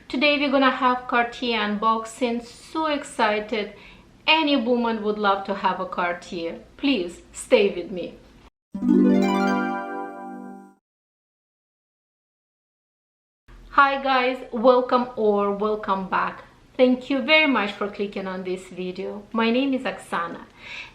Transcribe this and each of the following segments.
Today we're gonna have Cartier unboxing. So excited. Any woman would love to have a Cartier. Please stay with me. Hi guys, welcome back. Thank you very much for clicking on this video. My name is Oxana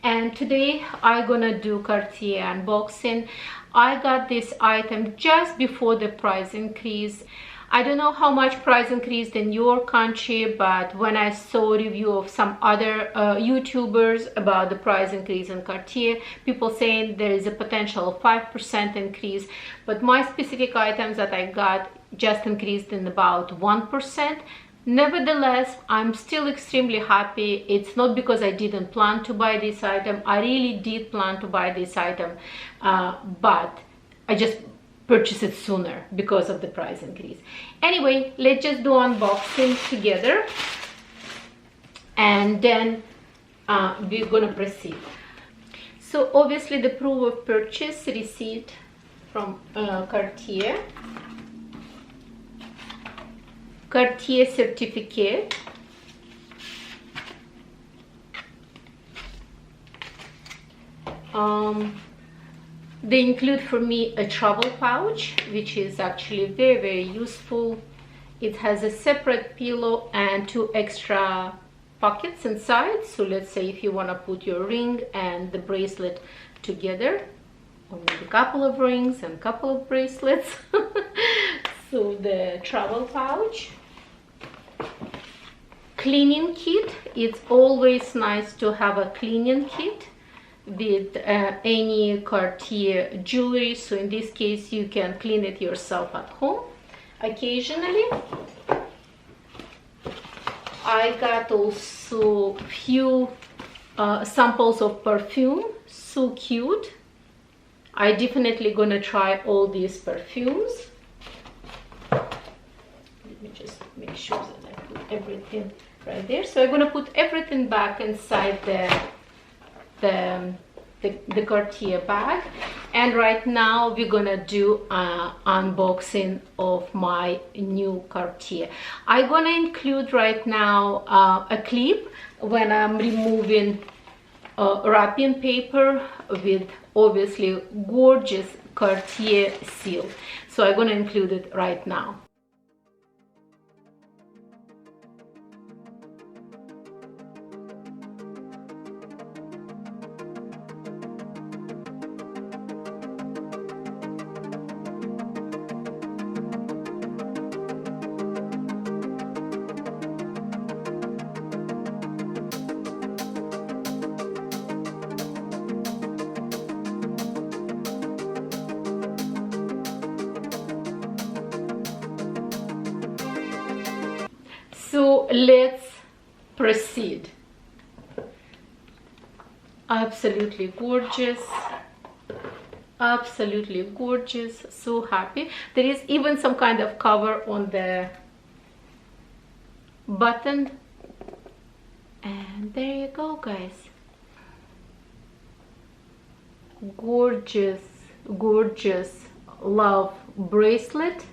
and today I'm gonna do Cartier unboxing. I got this item just before the price increase. I don't know how much price increased in your country, but when I saw a review of some other YouTubers about the price increase in Cartier, people saying there is a potential of 5% increase, but my specific items that I got just increased in about 1%. Nevertheless, I'm still extremely happy. It's not because I didn't plan to buy this item. I really did plan to buy this item, but I just purchased it sooner because of the price increase. Anyway, let's just do unboxing together and then we're gonna proceed. So obviously the proof of purchase receipt from Cartier certificate, they include for me a travel pouch, which is actually very useful. It has a separate pillow and 2 extra pockets inside, so let's say if you want to put your ring and the bracelet together, or maybe a couple of rings and a couple of bracelets. So the travel pouch. Cleaning kit. It's always nice to have a cleaning kit with any Cartier jewelry, so in this case you can clean it yourself at home occasionally. I got also few samples of perfume. So cute. I definitely gonna try all these perfumes. Let me just make sure that I put everything right there. So I'm gonna put everything back inside the Cartier bag, and right now we're gonna do an unboxing of my new Cartier. I'm gonna include right now a clip when I'm removing wrapping paper with obviously gorgeous Cartier seal, so I'm gonna include it right now. So let's proceed. Absolutely gorgeous, absolutely gorgeous. So happy. There is even some kind of cover on the button, and there you go, guys. Gorgeous love bracelet.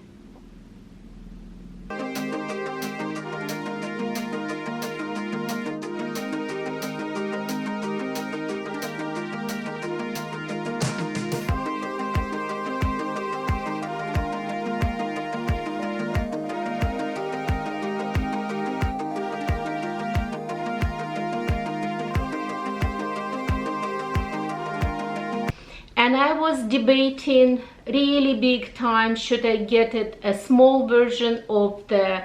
And I was debating really big time, should I get it a small version of the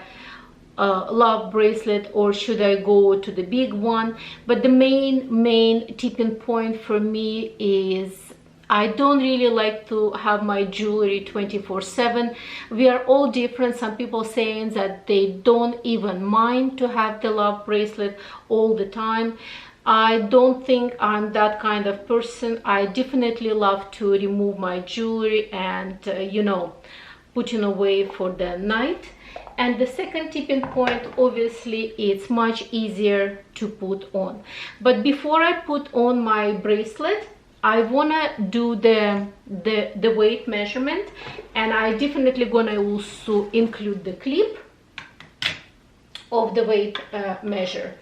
love bracelet or should I go to the big one. But the main tipping point for me is I don't really like to have my jewelry 24/7. We are all different. Some people saying that they don't even mind to have the love bracelet all the time. I don't think I'm that kind of person. I definitely love to remove my jewelry and you know, put it away for the night. And the second tipping point, obviously, it's much easier to put on. But before I put on my bracelet, I wanna do the weight measurement, and I definitely gonna also include the clip. of the weight measure.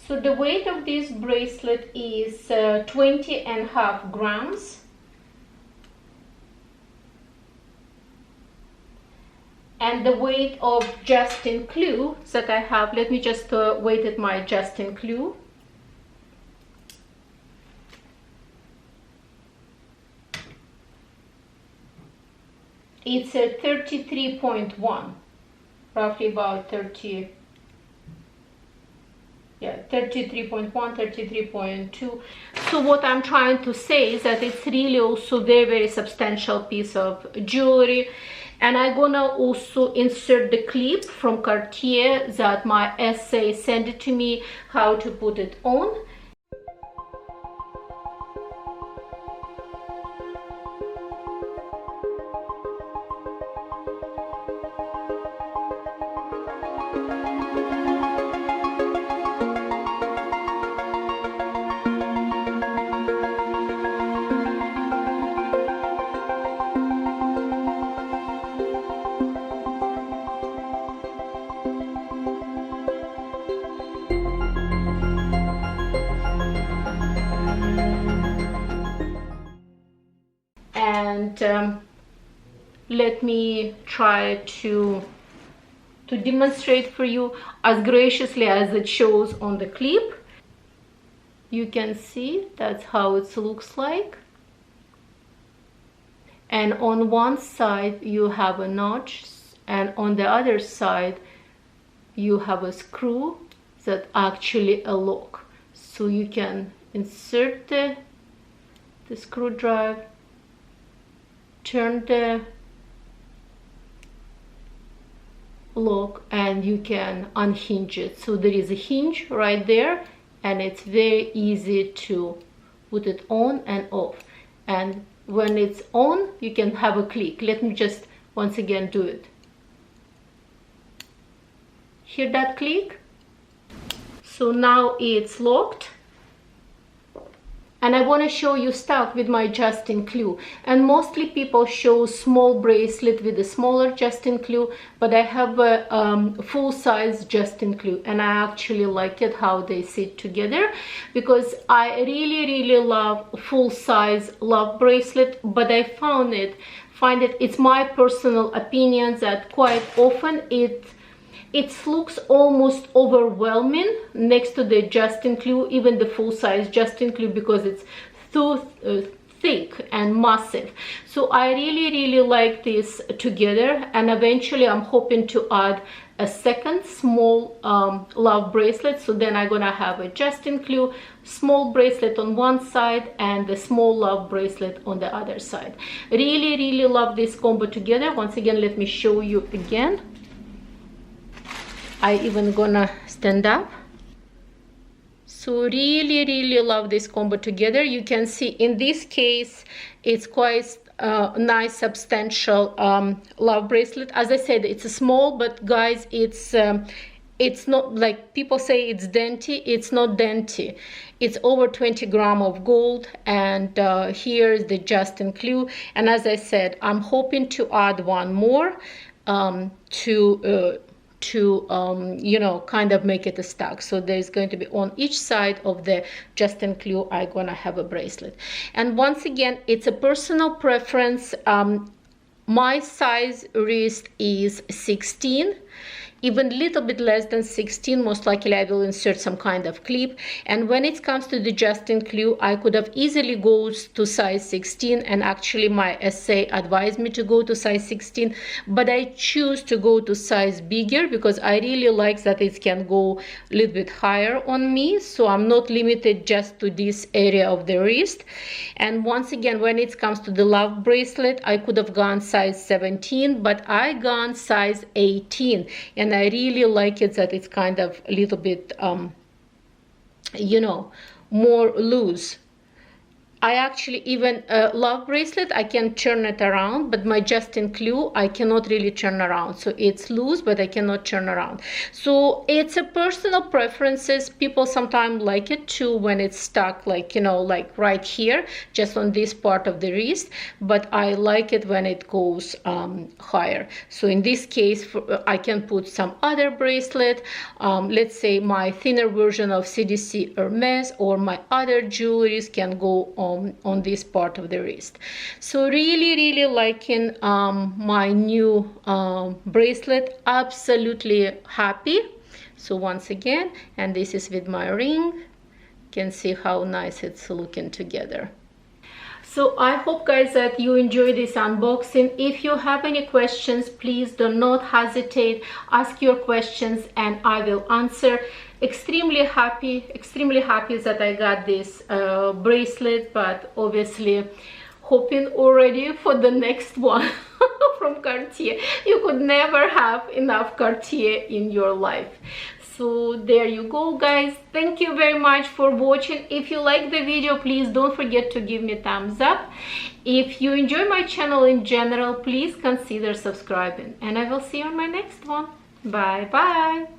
So the weight of this bracelet is 20.5 grams. And the weight of Justin Clue that I have, let me just weight at my Justin Clue. It's a 33.1, roughly about 30, yeah, 33.1, 33.2. So what I'm trying to say is that it's really also very substantial piece of jewelry. And I'm gonna also insert the clip from Cartier that my SA sent it to me how to put it on. And let me try to demonstrate for you as graciously as it shows on the clip. You can see that's how it looks like, and on one side you have a notch, and on the other side you have a screw that actually a lock, so you can insert the screwdriver, turn the lock, and you can unhinge it. So there is a hinge right there, and it's very easy to put it on and off. And when it's on, you can have a click. Let me just once again do it. Hear that click? So now it's locked. And I want to show you stuff with my Justin Clue. And mostly people show small bracelet with a smaller Justin Clue, but I have a full-size Justin Clue, and I actually like it how they sit together, because I really love full-size love bracelet. But I find it's my personal opinion that quite often it looks almost overwhelming next to the Justin Clue, even the full-size Justin Clue, because it's too thick and massive. So I really like this together, and eventually I'm hoping to add a second small love bracelet. So then I'm gonna have a Justin Clue small bracelet on one side and the small love bracelet on the other side. Really love this combo together. Once again, let me show you again. I even gonna stand up. So really love this combo together. You can see in this case it's quite nice substantial love bracelet. As I said, it's a small, but guys, it's not like people say it's dainty. It's not dainty. It's over 20 grams of gold, and here's the Justin Clue. And as I said, I'm hoping to add one more to you know, kind of make it a stack. So there's going to be on each side of the Justin Clue I'm gonna have a bracelet. And once again, it's a personal preference. My size wrist is 16, even a little bit less than 16. Most likely I will insert some kind of clip. And when it comes to the Justin Clue, I could have easily gone to size 16, and actually my SA advised me to go to size 16, but I choose to go to size bigger because I really like that it can go a little bit higher on me, so I'm not limited just to this area of the wrist. And once again, when it comes to the love bracelet, I could have gone size 17, but I gone size 18, and I really like it that it's kind of a little bit you know, more loose. I actually even love bracelet. I can turn it around, but my Justin Clue I cannot really turn around. So it's loose, but I cannot turn around. So it's a personal preferences. People sometimes like it too when it's stuck, like, you know, like right here, just on this part of the wrist. But I like it when it goes higher. So in this case, I can put some other bracelet, let's say my thinner version of CDC Hermes, or my other jewelries can go on this part of the wrist. So really liking my new bracelet. Absolutely happy. So once again, and this is with my ring. You can see how nice it's looking together. So I hope, guys, that you enjoy this unboxing. If you have any questions, please do not hesitate. Ask your questions and I will answer. Extremely happy that I got this bracelet, but obviously hoping already for the next one from Cartier. You could never have enough Cartier in your life. So there you go, guys. Thank you very much for watching. If you like the video, please don't forget to give me a thumbs up. If you enjoy my channel in general, please consider subscribing, and I will see you on my next one. Bye bye.